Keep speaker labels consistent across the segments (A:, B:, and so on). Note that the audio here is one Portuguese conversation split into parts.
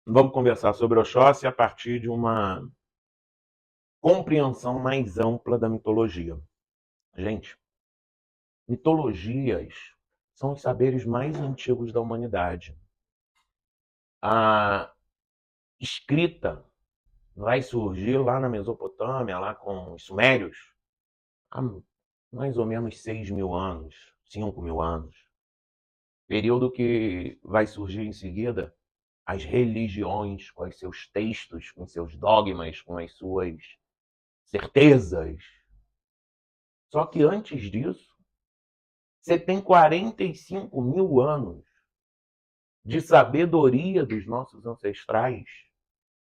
A: Vamos conversar sobre Oxóssi a partir de uma compreensão mais ampla da mitologia. Gente, mitologias são os saberes mais antigos da humanidade. A escrita vai surgir lá na Mesopotâmia, lá com os sumérios, há mais ou menos 6.000 anos, 5.000 anos. Período que vai surgir em seguida as religiões, com os seus textos, com os seus dogmas, com as suas certezas. Só que antes disso, você tem 45.000 anos de sabedoria dos nossos ancestrais,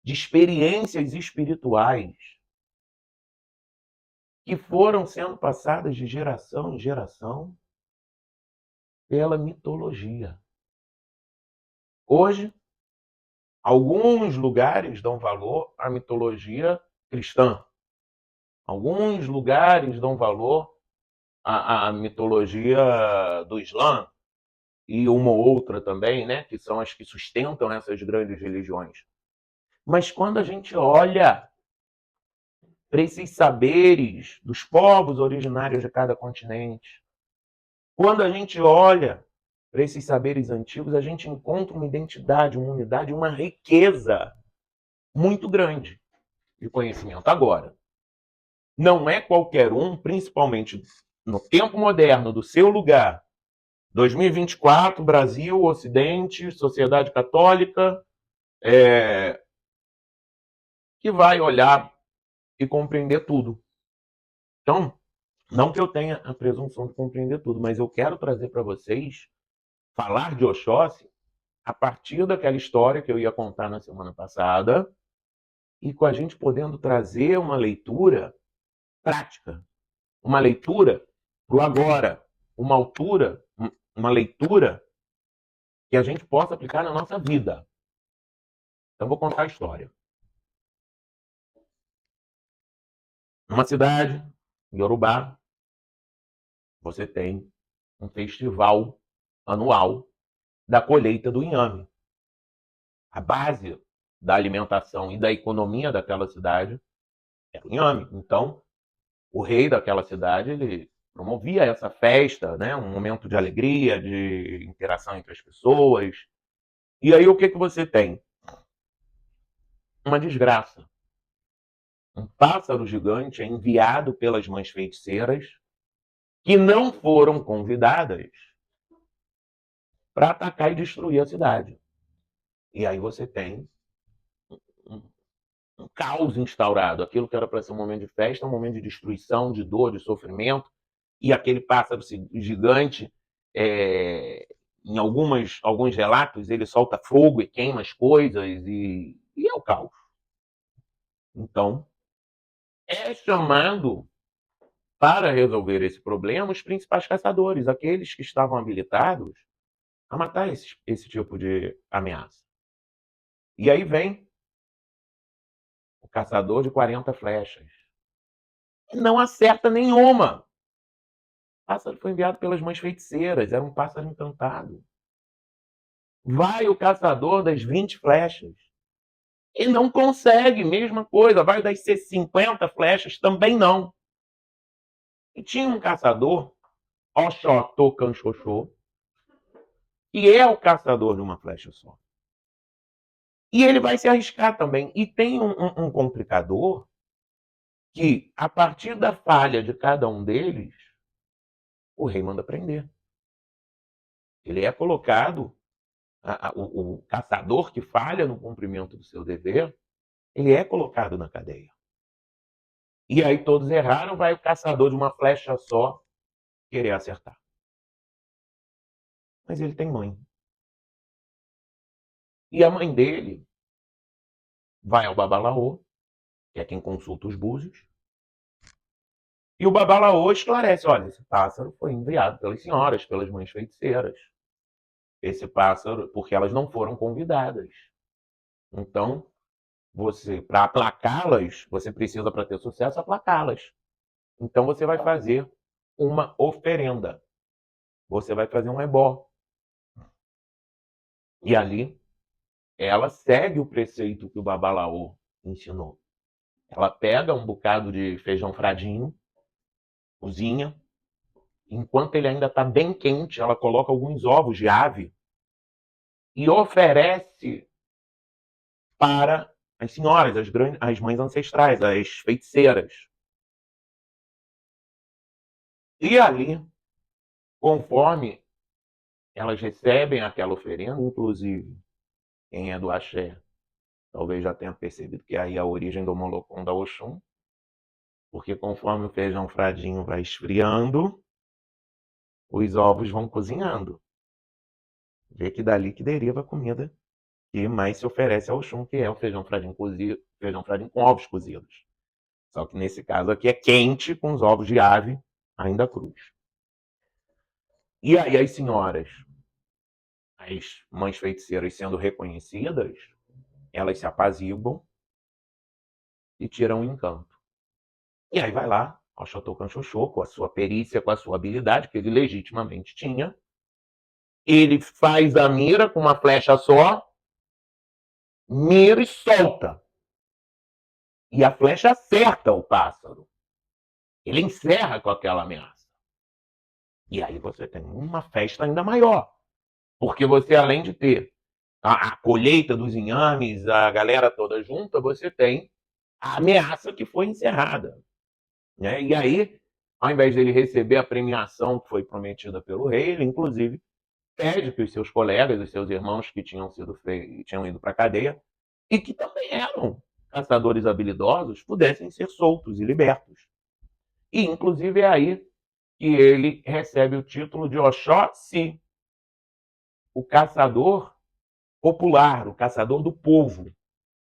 A: de experiências espirituais que foram sendo passadas de geração em geração pela mitologia. Hoje, alguns lugares dão valor à mitologia cristã. Alguns lugares dão valor à mitologia do Islã e uma ou outra também, né, que são as que sustentam essas grandes religiões. Mas quando a gente olha para esses saberes dos povos originários de cada continente, quando a gente olha para esses saberes antigos, a gente encontra uma identidade, uma unidade, uma riqueza muito grande de conhecimento. Agora, não é qualquer um, principalmente no tempo moderno, do seu lugar, 2024, Brasil, Ocidente, Sociedade Católica, que vai olhar e compreender tudo. Então, não que eu tenha a presunção de compreender tudo, mas eu quero trazer para vocês, falar de Oxóssi a partir daquela história que eu ia contar na semana passada e com a gente podendo trazer uma leitura prática, uma leitura para o agora, uma altura, uma leitura que a gente possa aplicar na nossa vida. Então, vou contar a história. Numa cidade, Yorubá, você tem um festival anual da colheita do inhame. A base da alimentação e da economia daquela cidade era o inhame. Então, o rei daquela cidade, ele promovia essa festa, né? Um momento de alegria, de interação entre as pessoas. E aí o que você tem? Uma desgraça. Um pássaro gigante é enviado pelas mães feiticeiras que não foram convidadas para atacar e destruir a cidade. E aí você tem um, um caos instaurado. Aquilo que era para ser um momento de festa, um momento de destruição, de dor, de sofrimento. E aquele pássaro gigante, é, em alguns relatos, ele solta fogo e queima as coisas e é o caos. Então, é chamado para resolver esse problema os principais caçadores, aqueles que estavam habilitados a matar esse tipo de ameaça. E aí vem o caçador de 40 flechas. E não acerta nenhuma. O pássaro foi enviado pelas mães feiticeiras, era um pássaro encantado. Vai o caçador das 20 flechas. E não consegue, mesma coisa. Vai das 50 flechas, também não. E tinha um caçador, Oxótô Canchoxô, que é o caçador de uma flecha só. E ele vai se arriscar também. E tem um complicador que, a partir da falha de cada um deles, o rei manda prender. Ele é colocado, o caçador que falha no cumprimento do seu dever, ele é colocado na cadeia. E aí todos erraram, vai o caçador de uma flecha só querer acertar. Mas ele tem mãe. E a mãe dele vai ao Babalaô, que é quem consulta os búzios, e o Babalaô esclarece: olha, esse pássaro foi enviado pelas senhoras, pelas mães feiticeiras. Esse pássaro, porque elas não foram convidadas. Então, você, para aplacá-las, você precisa, para ter sucesso, aplacá-las. Então, você vai fazer uma oferenda. Você vai fazer um ebó. E ali ela segue o preceito que o Babalaô ensinou. Ela pega um bocado de feijão fradinho, cozinha, enquanto ele ainda está bem quente, ela coloca alguns ovos de ave e oferece para as senhoras, as mães ancestrais, as feiticeiras. E ali, conforme elas recebem aquela oferenda, inclusive quem é do axé talvez já tenha percebido que aí é a origem do Molocom da Oxum, porque conforme o feijão fradinho vai esfriando, os ovos vão cozinhando. Vê que dali que deriva a comida que mais se oferece ao Oxum, que é o feijão fradinho cozido, feijão fradinho com ovos cozidos. Só que nesse caso aqui é quente com os ovos de ave ainda crus. E aí as senhoras, as mães feiticeiras sendo reconhecidas, elas se apaziguam e tiram o encanto. E aí vai lá ao Chateau Canchochô, com a sua perícia, com a sua habilidade, que ele legitimamente tinha. Ele faz a mira com uma flecha só, mira e solta. E a flecha acerta o pássaro. Ele encerra com aquela ameaça. E aí você tem uma festa ainda maior. Porque você, além de ter a colheita dos inhames, a galera toda junta, você tem a ameaça que foi encerrada. Né? E aí, ao invés dele receber a premiação que foi prometida pelo rei, ele, inclusive, pede que os seus colegas, os seus irmãos que tinham ido para a cadeia e que também eram caçadores habilidosos, pudessem ser soltos e libertos. E, inclusive, é aí que ele recebe o título de Oxóssi, o caçador popular, o caçador do povo,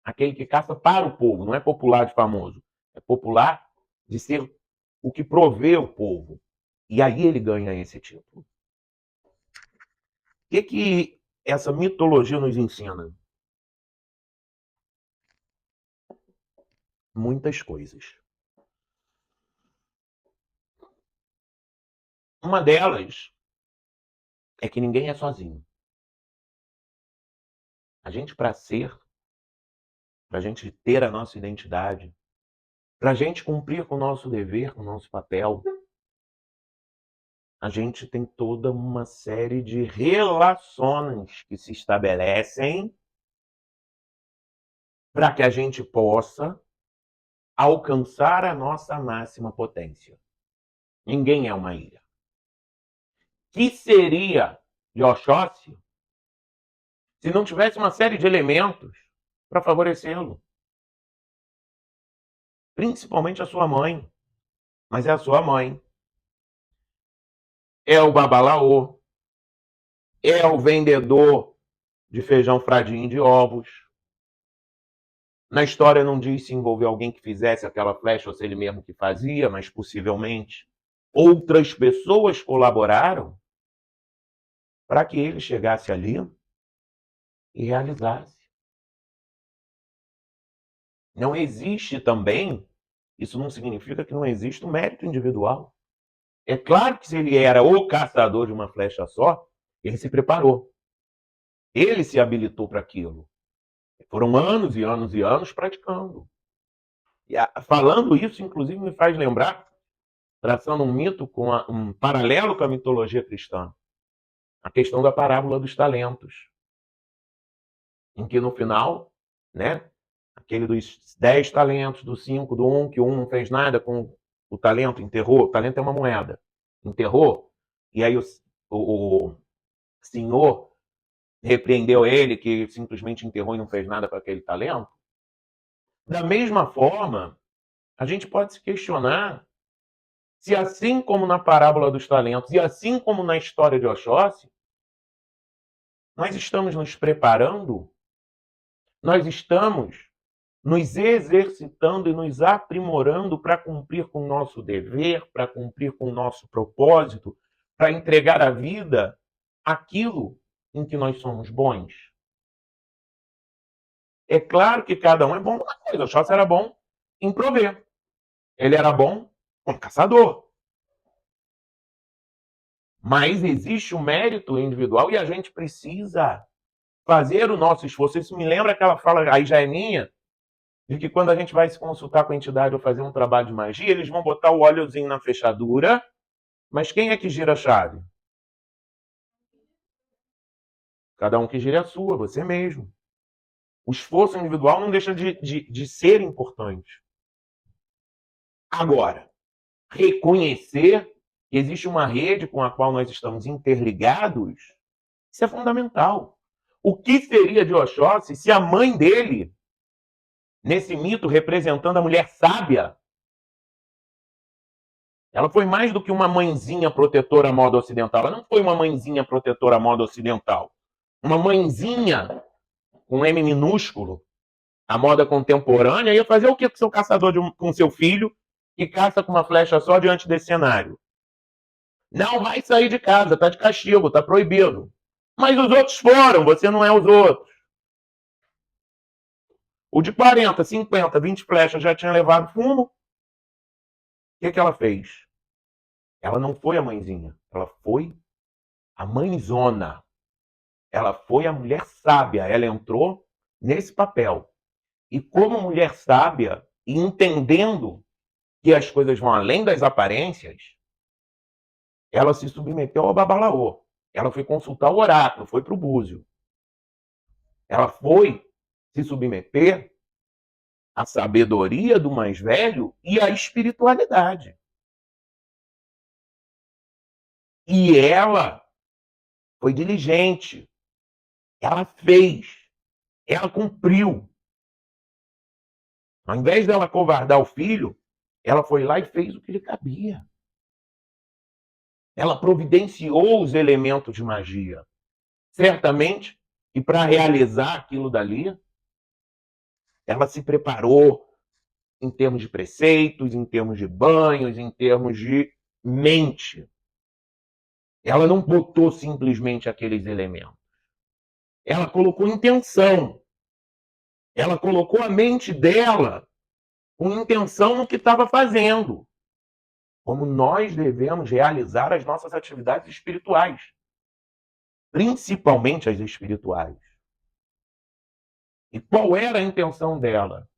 A: aquele que caça para o povo, não é popular de famoso, é popular de ser o que provê o povo. E aí ele ganha esse título. O que essa mitologia nos ensina? Muitas coisas. Uma delas é que ninguém é sozinho. A gente, para ser, para a gente ter a nossa identidade, para a gente cumprir com o nosso dever, com o nosso papel, a gente tem toda uma série de relações que se estabelecem para que a gente possa alcançar a nossa máxima potência. Ninguém é uma ilha. Que seria de Oxóssi se não tivesse uma série de elementos para favorecê-lo? Principalmente a sua mãe. Mas é a sua mãe. É o babalaô. É o vendedor de feijão fradinho de ovos. Na história não diz se envolveu alguém que fizesse aquela flecha ou se ele mesmo que fazia, mas possivelmente outras pessoas colaboraram para que ele chegasse ali e realizasse. Não existe também, isso não significa que não existe um mérito individual. É claro que se ele era o caçador de uma flecha só, ele se preparou. Ele se habilitou para aquilo. Foram anos e anos e anos praticando. E falando isso, inclusive, me faz lembrar, traçando um mito um paralelo com a mitologia cristã, a questão da parábola dos talentos, em que no final, né, aquele dos 10 talentos, do 5, do 1, que o 1 não fez nada com o talento, enterrou. O talento é uma moeda. Enterrou. E aí o senhor repreendeu ele, que simplesmente enterrou e não fez nada com aquele talento. Da mesma forma, a gente pode se questionar se, assim como na parábola dos talentos e assim como na história de Oxóssi, nós estamos nos preparando, nós estamos nos exercitando e nos aprimorando para cumprir com o nosso dever, para cumprir com o nosso propósito, para entregar à vida aquilo em que nós somos bons. É claro que cada um é bom numa coisa. O Chaucer era bom em prover. Ele era bom como caçador. Mas existe o mérito individual e a gente precisa fazer o nosso esforço. Isso me lembra aquela fala, aí já é minha, de que quando a gente vai se consultar com a entidade ou fazer um trabalho de magia, eles vão botar o óleozinho na fechadura, mas quem é que gira a chave? Cada um que gira a sua, você mesmo. O esforço individual não deixa de ser importante. Agora, reconhecer que existe uma rede com a qual nós estamos interligados, isso é fundamental. O que seria de Oxóssi se a mãe dele, nesse mito representando a mulher sábia, ela foi mais do que uma mãezinha protetora à moda ocidental. Ela não foi uma mãezinha protetora à moda ocidental. Uma mãezinha com M minúsculo, a moda contemporânea, ia fazer o que com seu caçador com seu filho que caça com uma flecha só diante desse cenário? Não vai sair de casa, tá de castigo, tá proibido. Mas os outros foram, você não é os outros. O de 40, 50, 20 flechas já tinha levado fumo. O que ela fez? Ela não foi a mãezinha, ela foi a mãezona. Ela foi a mulher sábia, ela entrou nesse papel. E como mulher sábia, e entendendo que as coisas vão além das aparências, ela se submeteu ao babalaô. Ela foi consultar o oráculo, foi para o búzio. Ela foi se submeter à sabedoria do mais velho e à espiritualidade. E ela foi diligente. Ela fez. Ela cumpriu. Ao invés dela covardar o filho, ela foi lá e fez o que lhe cabia. Ela providenciou os elementos de magia. Certamente, e para realizar aquilo dali, ela se preparou em termos de preceitos, em termos de banhos, em termos de mente. Ela não botou simplesmente aqueles elementos. Ela colocou intenção. Ela colocou a mente dela com intenção no que estava fazendo. Como nós devemos realizar as nossas atividades espirituais. Principalmente as espirituais. E qual era a intenção dela?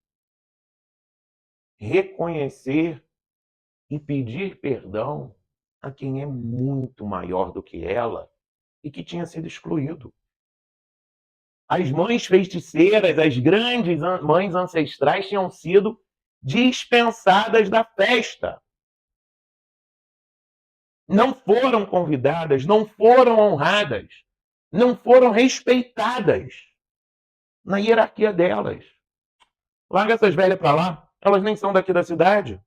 A: Reconhecer e pedir perdão a quem é muito maior do que ela e que tinha sido excluído. As mães feiticeiras, as grandes mães ancestrais tinham sido dispensadas da festa. Não foram convidadas, não foram honradas, não foram respeitadas na hierarquia delas. Larga essas velhas para lá, elas nem são daqui da cidade.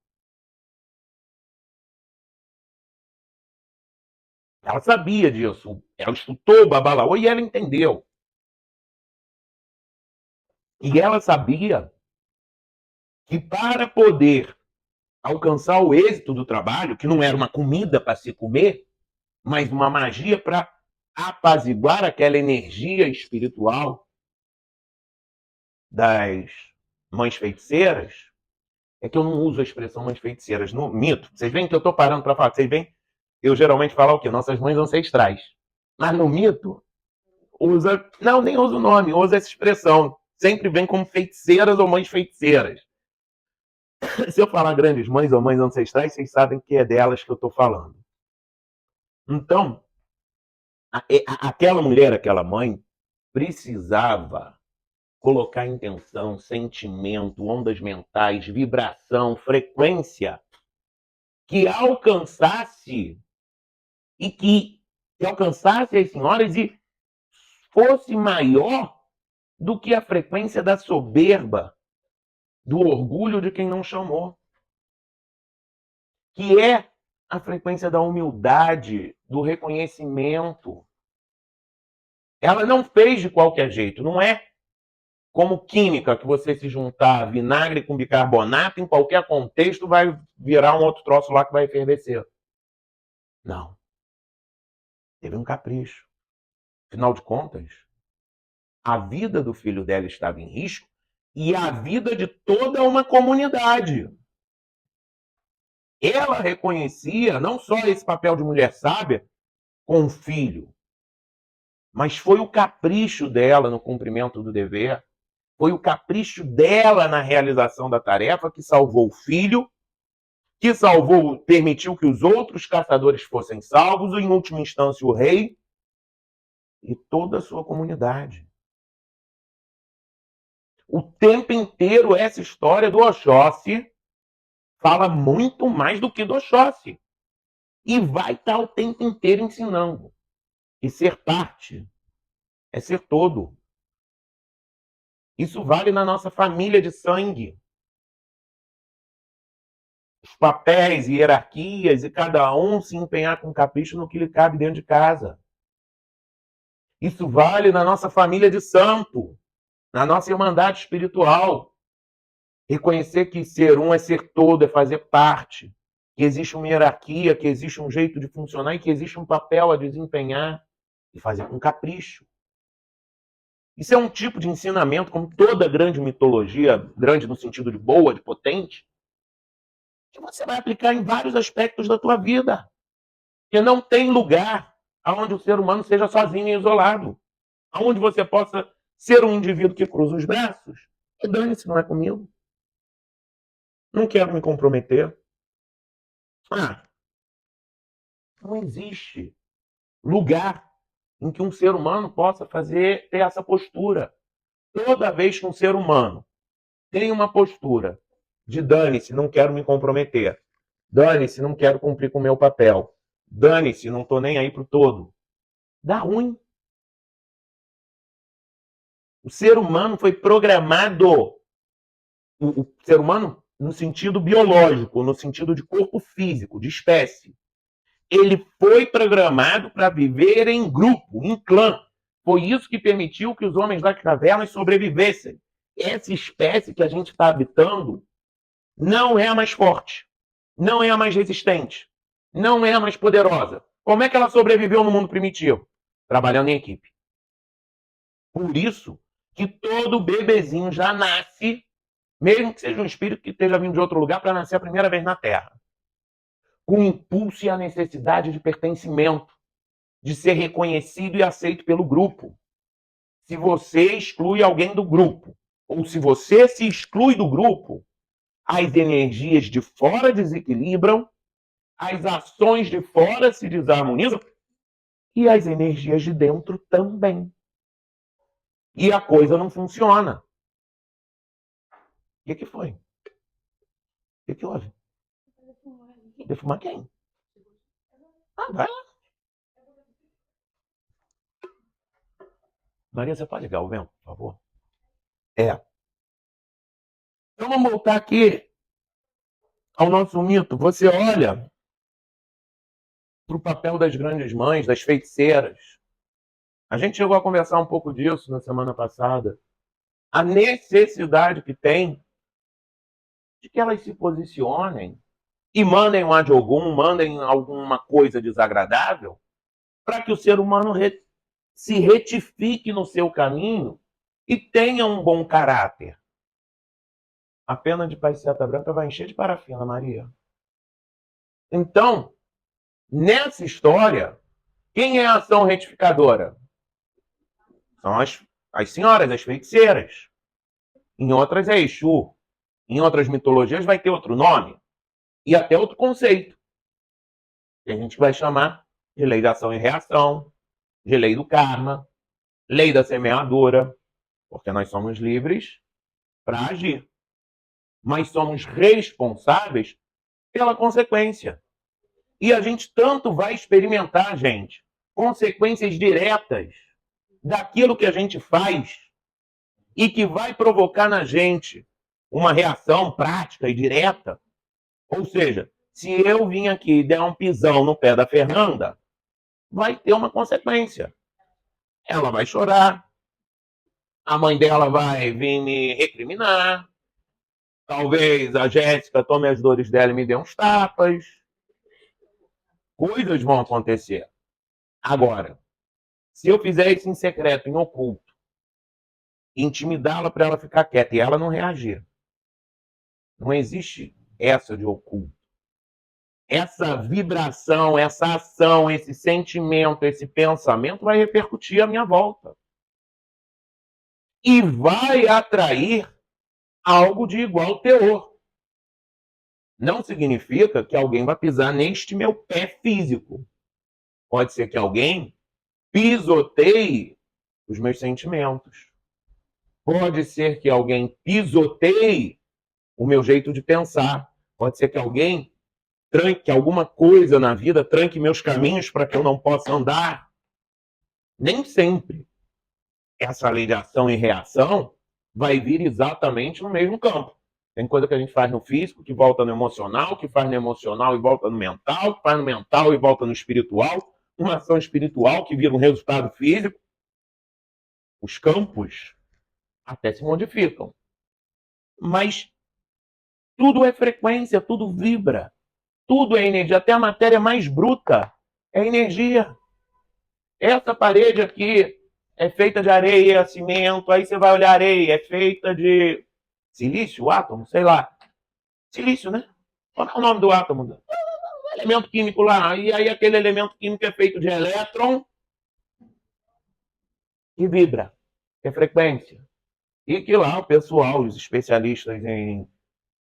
A: Ela sabia disso, ela estudou o babalaô e ela entendeu. E ela sabia que para poder alcançar o êxito do trabalho, que não era uma comida para se comer, mas uma magia para apaziguar aquela energia espiritual das mães feiticeiras, é que eu não uso a expressão mães feiticeiras no mito. Vocês veem que eu estou parando para falar, vocês veem, eu geralmente falo o quê? Nossas mães ancestrais. Mas no mito, usa, não, nem usa o nome, usa essa expressão. Sempre vem como feiticeiras ou mães feiticeiras. Se eu falar grandes mães ou mães ancestrais, vocês sabem que é delas que eu estou falando. Então, aquela mulher, aquela mãe, precisava colocar intenção, sentimento, ondas mentais, vibração, frequência, que alcançasse e que alcançasse as senhoras e fosse maior do que a frequência da soberba, do orgulho de quem não chamou. Que é a frequência da humildade, do reconhecimento. Ela não fez de qualquer jeito, não é como química, que você se juntar vinagre com bicarbonato, em qualquer contexto vai virar um outro troço lá que vai efervescer. Não. Teve um capricho. Afinal de contas, a vida do filho dela estava em risco e a vida de toda uma comunidade. Ela reconhecia não só esse papel de mulher sábia com o filho, Mas foi o capricho dela no cumprimento do dever, foi o capricho dela na realização da tarefa que salvou o filho, que salvou, permitiu que os outros caçadores fossem salvos, e em última instância o rei e toda a sua comunidade. O tempo inteiro essa história do Oxóssi fala muito mais do que do Oxóssi. E vai estar o tempo inteiro ensinando. E ser parte é ser todo. Isso vale na nossa família de sangue. Os papéis e hierarquias e cada um se empenhar com capricho no que lhe cabe dentro de casa. Isso vale na nossa família de santo, na nossa irmandade espiritual. Reconhecer que ser um é ser todo, é fazer parte. Que existe uma hierarquia, que existe um jeito de funcionar e que existe um papel a desempenhar e fazer com capricho. Isso é um tipo de ensinamento, como toda grande mitologia, grande no sentido de boa, de potente, que você vai aplicar em vários aspectos da tua vida. Porque não tem lugar onde o ser humano seja sozinho e isolado. Onde você possa ser um indivíduo que cruza os braços e dane-se, não é comigo. Não quero me comprometer. Não existe lugar em que um ser humano possa ter essa postura. Toda vez que um ser humano tem uma postura de dane-se, não quero me comprometer, dane-se, não quero cumprir com o meu papel, dane-se, não estou nem aí pro todo, dá ruim. O ser humano foi programado, o ser humano no sentido biológico, no sentido de corpo físico, de espécie, ele foi programado para viver em grupo, em clã. Foi isso que permitiu que os homens das cavernas sobrevivessem. Essa espécie que a gente está habitando não é a mais forte, não é a mais resistente, não é a mais poderosa. Como é que ela sobreviveu no mundo primitivo? Trabalhando em equipe. Por isso que todo bebezinho já nasce, mesmo que seja um espírito que esteja vindo de outro lugar para nascer a primeira vez na Terra, com o impulso e a necessidade de pertencimento, de ser reconhecido e aceito pelo grupo. Se você exclui alguém do grupo, ou se você se exclui do grupo, as energias de fora desequilibram, as ações de fora se desarmonizam e as energias de dentro também. E a coisa não funciona. O que foi? O que houve? Defumar quem? Vai lá. Maria, você pode ligar o vento, por favor? Então vamos voltar aqui ao nosso mito. Você olha para o papel das grandes mães, das feiticeiras. A gente chegou a conversar um pouco disso na semana passada. A necessidade que tem de que elas se posicionem e mandem um adiogum, mandem alguma coisa desagradável, para que o ser humano se retifique no seu caminho e tenha um bom caráter. A pena de paiceta branca vai encher de parafina, Maria. Então, nessa história, quem é a ação retificadora? São as senhoras, as feiticeiras. Em outras é Exu. Em outras mitologias vai ter outro nome. E até outro conceito. Que a gente vai chamar de lei da ação e reação, de lei do karma, lei da semeadura. Porque nós somos livres para agir. Mas somos responsáveis pela consequência. E a gente tanto vai experimentar, gente, consequências diretas daquilo que a gente faz e que vai provocar na gente uma reação prática e direta. Ou seja, se eu vim aqui e der um pisão no pé da Fernanda, vai ter uma consequência. Ela vai chorar, a mãe dela vai vir me recriminar, talvez a Jéssica tome as dores dela e me dê uns tapas. Coisas vão acontecer. Agora, se eu fizer isso em secreto, em oculto, intimidá-la para ela ficar quieta e ela não reagir, não existe essa de oculto. essa vibração, essa ação, esse sentimento, esse pensamento vai repercutir à minha volta. E vai atrair algo de igual teor. Não significa que alguém vai pisar neste meu pé físico. Pode ser que alguém pisoteie os meus sentimentos. Pode ser que alguém pisoteie o meu jeito de pensar. Pode ser que alguém tranque alguma coisa na vida, tranque meus caminhos para que eu não possa andar. Nem sempre essa lei de ação e reação vai vir exatamente no mesmo campo. Tem coisa que a gente faz no físico, que volta no emocional, que faz no emocional e volta no mental, que faz no mental e volta no espiritual, uma ação espiritual que vira um resultado físico. Os campos até se modificam. Mas tudo é frequência, tudo vibra. Tudo é energia, até a matéria mais bruta é energia. Essa parede aqui é feita de areia, cimento, aí você vai olhar a areia, é feita de silício, átomo, sei lá. Silício, né? Qual é o nome do átomo? Elemento químico lá. E aí aquele elemento químico é feito de elétron e vibra, é frequência. E que lá o pessoal, os especialistas em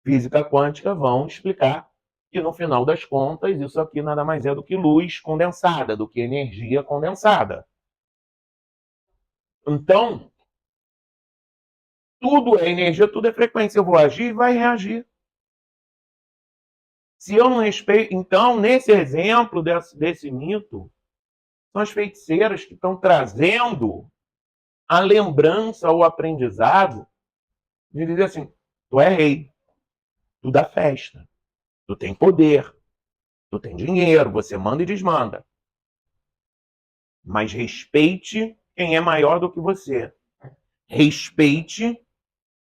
A: física quântica vão explicar que no final das contas isso aqui nada mais é do que luz condensada, do que energia condensada. Então, tudo é energia, tudo é frequência. Eu vou agir e vai reagir. Se eu não respeito... Então, nesse exemplo desse mito, são as feiticeiras que estão trazendo a lembrança, o aprendizado de dizer assim, tu é rei, tu dá festa, tu tem poder, tu tem dinheiro, você manda e desmanda. Mas respeite quem é maior do que você. Respeite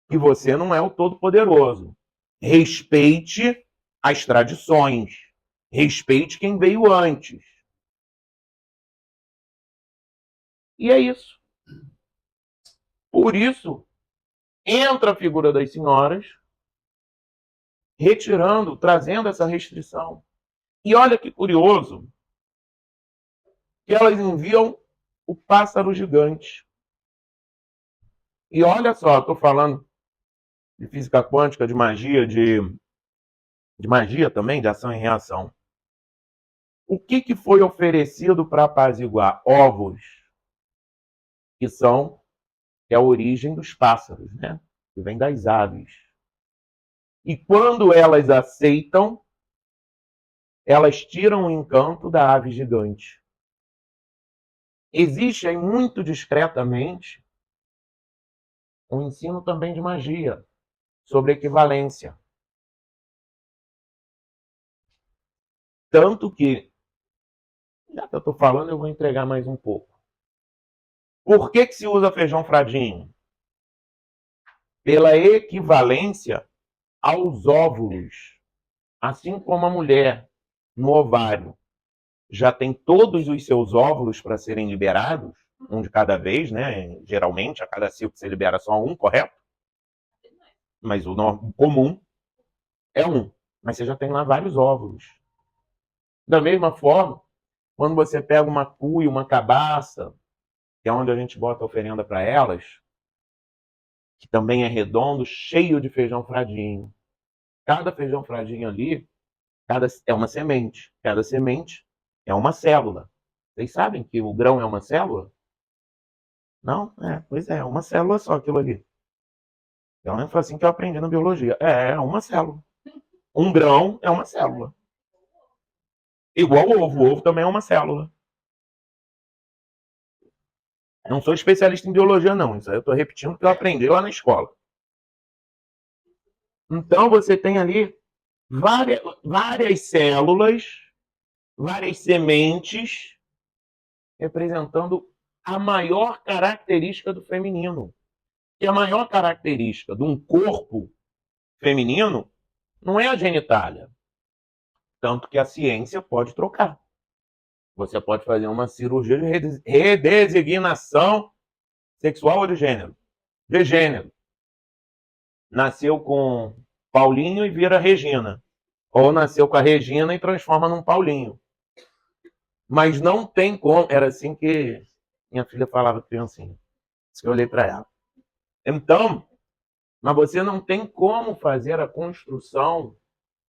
A: que você não é o todo-poderoso. Respeite as tradições. Respeite quem veio antes. E é isso. Por isso, entra a figura das senhoras, retirando, trazendo essa restrição. E olha que curioso, que elas enviam o pássaro gigante. E olha só, estou falando de física quântica, de magia, de magia também, de ação e reação. O que foi oferecido para apaziguar? Ovos, que é a origem dos pássaros, né? Que vem das aves. E quando elas aceitam, elas tiram o encanto da ave gigante. Existe aí muito discretamente um ensino também de magia sobre equivalência. Tanto que, já que eu estou falando, eu vou entregar mais um pouco. Por que se usa feijão fradinho? Pela equivalência aos óvulos. Assim como a mulher, no ovário, já tem todos os seus óvulos para serem liberados, um de cada vez, né? Geralmente, a cada ciclo você libera só um, correto? Mas o comum é um. Mas você já tem lá vários óvulos. Da mesma forma, quando você pega uma cuia, uma cabaça, que é onde a gente bota a oferenda para elas, que também é redondo, cheio de feijão fradinho. Cada feijão fradinho ali é uma semente. Cada semente é uma célula. Vocês sabem que o grão é uma célula? Não? Pois é uma célula só aquilo ali. Então foi assim que eu aprendi na biologia. É uma célula. Um grão é uma célula. Igual o ovo. O ovo também é uma célula. Não sou especialista em biologia, não. Isso aí eu estou repetindo o que eu aprendi lá na escola. Então você tem ali várias células, várias sementes, representando a maior característica do feminino. E a maior característica de um corpo feminino não é a genitália. Tanto que a ciência pode trocar. Você pode fazer uma cirurgia de redesignação sexual ou de gênero. De gênero. Nasceu com Paulinho e vira Regina. Ou nasceu com a Regina e transforma num Paulinho. Mas não tem como. Era assim que minha filha falava criancinha. Isso que eu olhei para ela. Então, mas você não tem como fazer a construção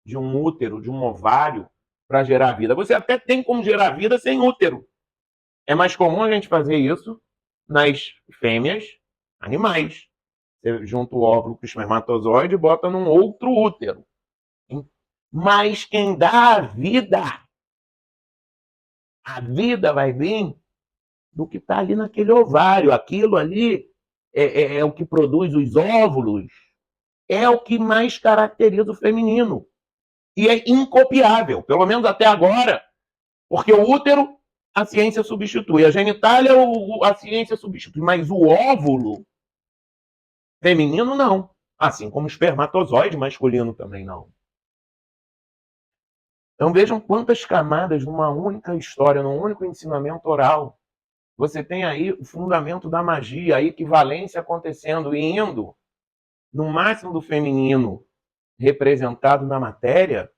A: de um útero, de um ovário, para gerar vida. Você até tem como gerar vida sem útero. É mais comum a gente fazer isso nas fêmeas animais. Você junta o óvulo com o espermatozoide e bota num outro útero. Mas quem dá a vida vai vir do que está ali naquele ovário. Aquilo ali é o que produz os óvulos, é o que mais caracteriza o feminino. E é incopiável, pelo menos até agora, porque o útero a ciência substitui, a genitália a ciência substitui, mas o óvulo feminino não. Assim como o espermatozoide masculino também não. Então vejam quantas camadas numa única história, num único ensinamento oral. Você tem aí o fundamento da magia, a equivalência acontecendo e indo no máximo do feminino representado na matéria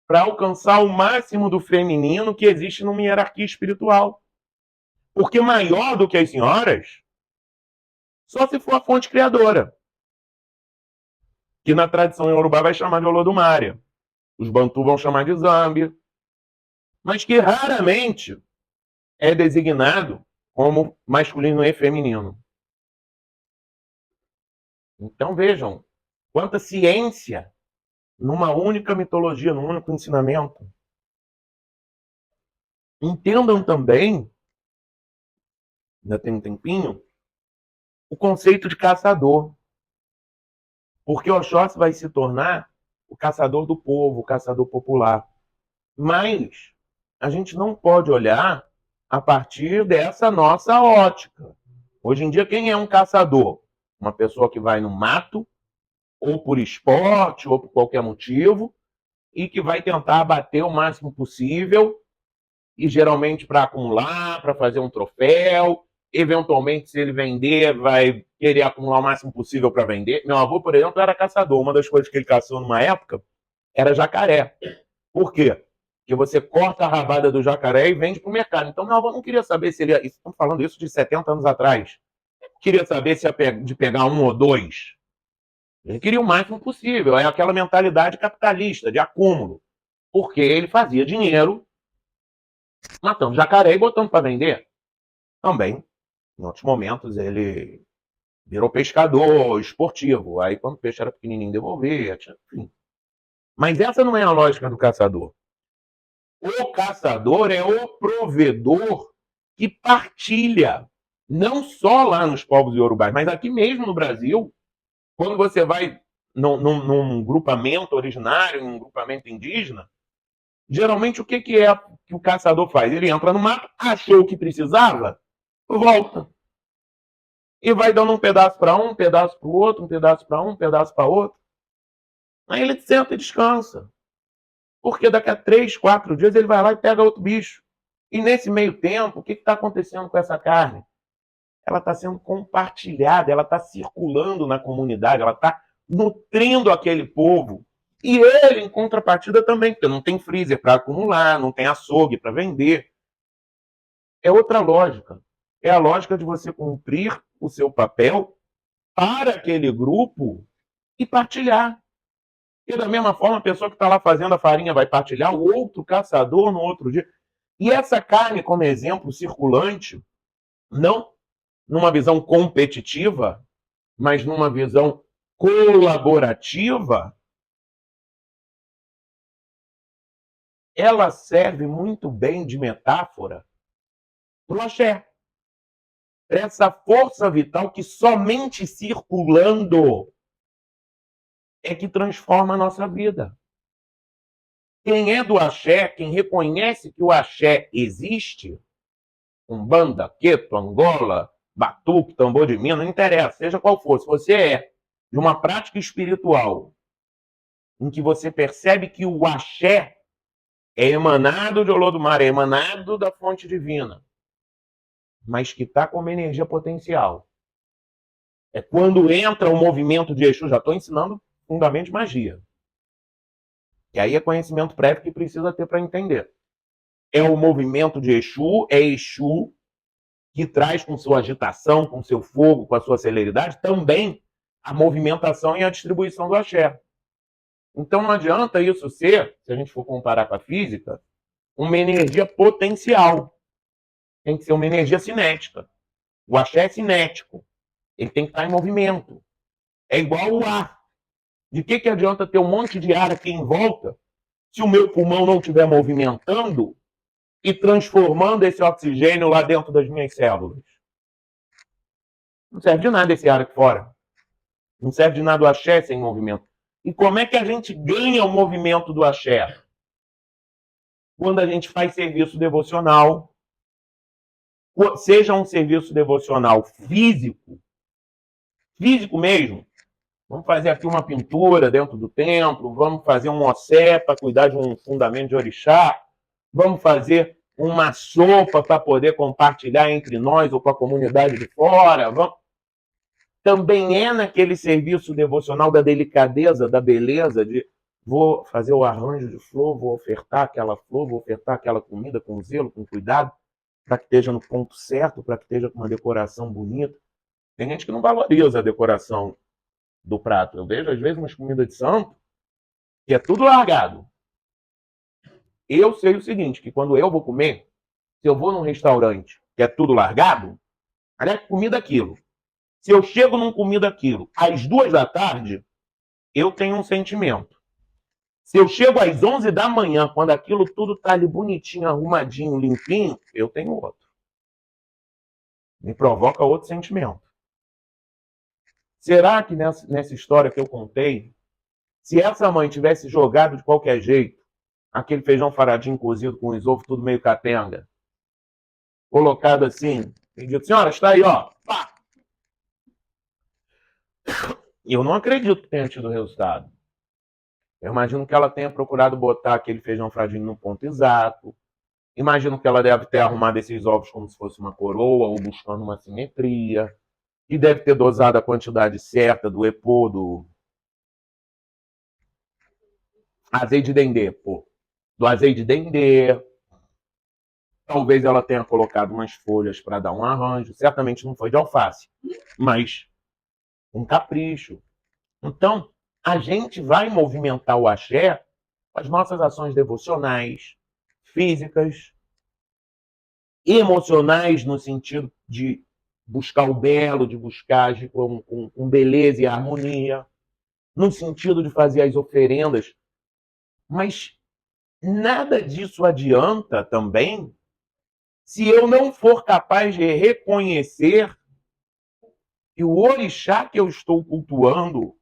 A: para alcançar o máximo do feminino que existe numa hierarquia espiritual. Porque maior do que as senhoras, só se for a fonte criadora, que na tradição iorubá vai chamar de Olodumária. Os Bantu vão chamar de Zambi, mas que raramente é designado como masculino e feminino. Então vejam quanta ciência numa única mitologia, num único ensinamento. Entendam também, ainda tem um tempinho, o conceito de caçador. Porque Oxóssi vai se tornar o caçador do povo, o caçador popular. Mas a gente não pode olhar a partir dessa nossa ótica. Hoje em dia, quem é um caçador? Uma pessoa que vai no mato, ou por esporte, ou por qualquer motivo, e que vai tentar abater o máximo possível, e geralmente para acumular, para fazer um troféu. Eventualmente, se ele vender, vai querer acumular o máximo possível para vender. Meu avô, por exemplo, era caçador. Uma das coisas que ele caçou numa época era jacaré. Por quê? Porque você corta a rabada do jacaré e vende para o mercado. Então, meu avô não queria saber se ele ia... Estamos falando isso de 70 anos atrás. Queria saber se ia de pegar um ou dois. Ele queria o máximo possível. É aquela mentalidade capitalista, de acúmulo. Porque ele fazia dinheiro matando jacaré e botando para vender. Também, em outros momentos, ele virou pescador esportivo. Aí, quando o peixe era pequenininho, devolvia. Enfim. Mas essa não é a lógica do caçador. O caçador é o provedor que partilha. Não só lá nos povos iorubás, mas aqui mesmo no Brasil, quando você vai num grupamento originário, num grupamento indígena, geralmente o que é que o caçador faz? Ele entra no mato, achou o que precisava, volta. E vai dando um pedaço para um pedaço para o outro, um pedaço para um pedaço para outro. Aí ele senta e descansa. Porque daqui a 3, 4 dias ele vai lá e pega outro bicho. E nesse meio tempo, o que está acontecendo com essa carne? Ela está sendo compartilhada, ela está circulando na comunidade, ela está nutrindo aquele povo. E ele, em contrapartida, também, porque não tem freezer para acumular, não tem açougue para vender. É outra lógica. É a lógica de você cumprir o seu papel para aquele grupo e partilhar. E da mesma forma, a pessoa que está lá fazendo a farinha vai partilhar, o outro caçador no outro dia. E essa carne, como exemplo circulante, não numa visão competitiva, mas numa visão colaborativa, ela serve muito bem de metáfora para o axé. Essa força vital que somente circulando é que transforma a nossa vida. Quem é do axé, quem reconhece que o axé existe, Umbanda, Queto, Angola, Batuque, Tambor de Minas, não interessa, seja qual for, se você é de uma prática espiritual em que você percebe que o axé é emanado de Olodumare, é emanado da fonte divina, mas que está com uma energia potencial. É quando entra o movimento de Exu, já estou ensinando fundamento de magia. Que aí é conhecimento prévio que precisa ter para entender. É o movimento de Exu, é Exu que traz com sua agitação, com seu fogo, com a sua celeridade, também a movimentação e a distribuição do axé. Então não adianta isso ser, se a gente for comparar com a física, uma energia potencial. Tem que ser uma energia cinética. O axé é cinético. Ele tem que estar em movimento. É igual o ar. De que adianta ter um monte de ar aqui em volta se o meu pulmão não estiver movimentando e transformando esse oxigênio lá dentro das minhas células? Não serve de nada esse ar aqui fora. Não serve de nada o axé sem movimento. E como é que a gente ganha o movimento do axé? Quando a gente faz serviço devocional, seja um serviço devocional físico mesmo. Vamos fazer aqui uma pintura dentro do templo, vamos fazer um ossé para cuidar de um fundamento de orixá, vamos fazer uma sopa para poder compartilhar entre nós ou com a comunidade de fora. Também é naquele serviço devocional da delicadeza, da beleza, de vou fazer o arranjo de flor, vou ofertar aquela flor, vou ofertar aquela comida com zelo, com cuidado, para que esteja no ponto certo, para que esteja com uma decoração bonita. Tem gente que não valoriza a decoração do prato. Eu vejo, às vezes, umas comidas de santo que é tudo largado. Eu sei o seguinte, que quando eu vou comer, se eu vou num restaurante que é tudo largado, aliás, comida aquilo. Se eu chego num comida aquilo às 2 da tarde, eu tenho um sentimento. Se eu chego às 11 da manhã, quando aquilo tudo tá ali bonitinho, arrumadinho, limpinho, eu tenho outro. Me provoca outro sentimento. Será que nessa história que eu contei, se essa mãe tivesse jogado de qualquer jeito, aquele feijão faradinho cozido com os ovos tudo meio capenga, colocado assim, e dito, senhora, está aí, ó. Pá! E eu não acredito que tenha tido resultado. Eu imagino que ela tenha procurado botar aquele feijão fradinho no ponto exato. Imagino que ela deve ter arrumado esses ovos como se fosse uma coroa ou buscando uma simetria. E deve ter dosado a quantidade certa do EPO, do azeite de dendê, pô. Do azeite de dendê. Talvez ela tenha colocado umas folhas para dar um arranjo. Certamente não foi de alface, mas um capricho. Então, a gente vai movimentar o axé com as nossas ações devocionais, físicas, emocionais, no sentido de buscar o belo, de buscar agir com beleza e harmonia, no sentido de fazer as oferendas. Mas nada disso adianta também se eu não for capaz de reconhecer que o orixá que eu estou cultuando,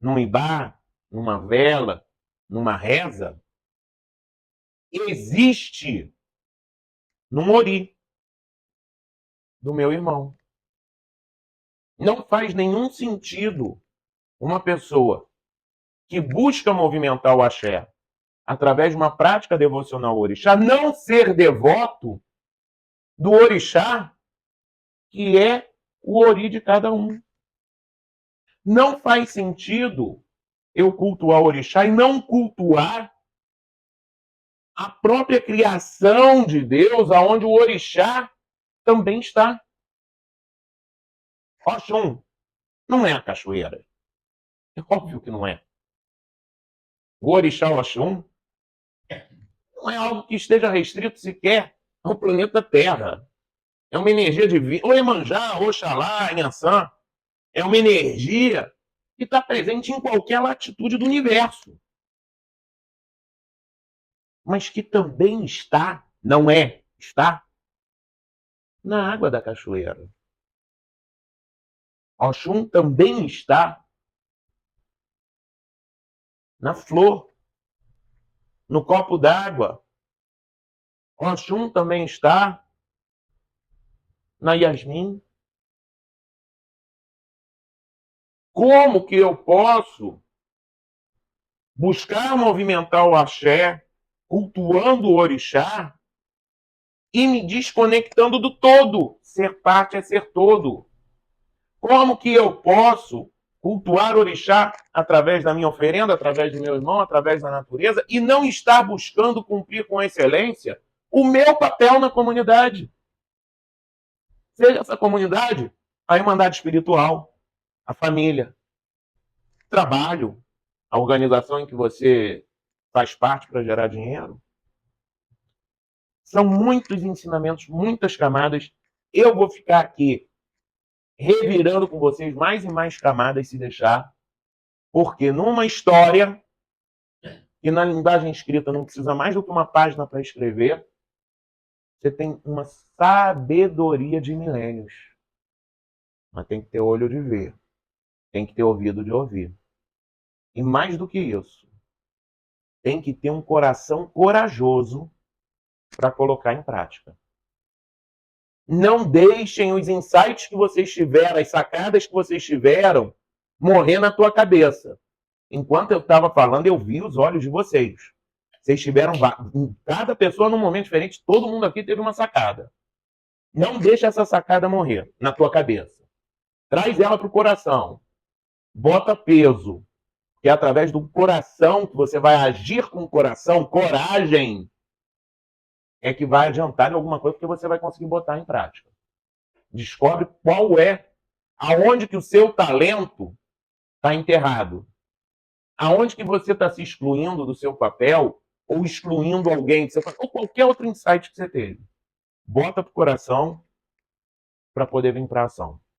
A: num ibá, numa vela, numa reza, existe no ori do meu irmão. Não faz nenhum sentido uma pessoa que busca movimentar o axé através de uma prática devocional ao orixá não ser devoto do orixá que é o ori de cada um. Não faz sentido eu cultuar o orixá e não cultuar a própria criação de Deus, aonde o orixá também está. Oxum não é a cachoeira. É óbvio que não é. O orixá Oxum não é algo que esteja restrito sequer ao planeta Terra. É uma energia divina. O Iemanjá, Oxalá, Inhaçã, é uma energia que está presente em qualquer latitude do universo. Mas que também está, não é, está na água da cachoeira. Oxum também está na flor, no copo d'água. Oxum também está na Yasmin. Como que eu posso buscar movimentar o axé, cultuando o orixá e me desconectando do todo? Ser parte é ser todo. Como que eu posso cultuar orixá através da minha oferenda, através do meu irmão, através da natureza, e não estar buscando cumprir com excelência o meu papel na comunidade. Seja essa comunidade a irmandade espiritual, a família, trabalho, a organização em que você faz parte para gerar dinheiro. São muitos ensinamentos, muitas camadas. Eu vou ficar aqui revirando com vocês mais e mais camadas se deixar, porque numa história que na linguagem escrita não precisa mais do que uma página para escrever, você tem uma sabedoria de milênios. Mas tem que ter olho de ver, tem que ter ouvido de ouvir. E mais do que isso, tem que ter um coração corajoso para colocar em prática. Não deixem os insights que vocês tiveram, as sacadas que vocês tiveram, morrer na tua cabeça. Enquanto eu estava falando, eu vi os olhos de vocês. Vocês tiveram, cada pessoa num momento diferente, todo mundo aqui teve uma sacada. Não deixa essa sacada morrer na tua cabeça. Traz ela para o coração. Bota peso. Que é através do coração que você vai agir com o coração, coragem, é que vai adiantar em alguma coisa que você vai conseguir botar em prática. Descobre qual é, aonde que o seu talento está enterrado. Aonde que você está se excluindo do seu papel ou excluindo alguém do seu papel, ou qualquer outro insight que você teve. Bota pro coração para poder vir para ação.